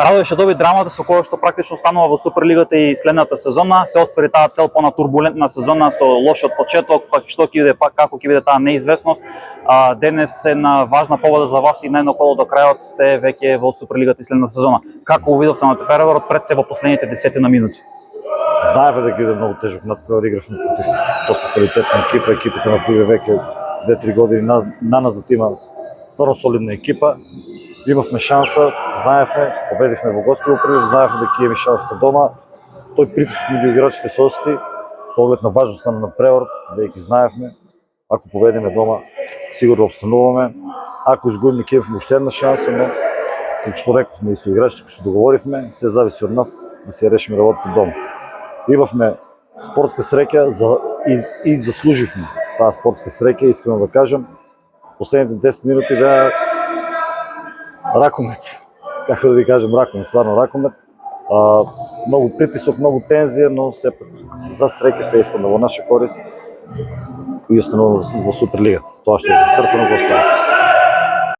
радуваше доби драмата со која што практично останува во Суперлигата и следната сезона. Се оствари таа цел по една турбулентна сезона со лошиот почеток, пак што ќе биде, пак како ќе биде таа неизвестност. Денес е на важна победа за вас и најно коло до крајот сте веќе во Суперлигата и следната сезона. Како го видовте натпреварот пред се во последните 10 минути? Знаевме дека иде многу тежок натпревар, игравме против доста квалитетна екипа. Екипите на ПИВ веќе 2-3 години наназад има стварно солидна екипа. Имавме шанса, знаевме, победихме во гости во Прилеп, знаевме дека имаме шансата дома. Тој притисок меѓу играчите се осети со оглед на важноста на надпреварот, дека знаевме, ако победиме дома, сигурно обстануваме. Ако изгубиме, ќе имаме уште една шанса, но како што рековме и со играчите, кои се договоривме, се зависи од нас да си ја решиме работата дома. Имавме спортска среќа и заслуживме таа спортска среќа, искрено да кажам. Последните 10 минути беа ракомет, како да ви кажам, ракомет, стварно ракомет. Многу притисок, многу тензија, но сепак за среќа се испадна во наша корист и останува во Суперлигата. Тоа што е зацртано го остави.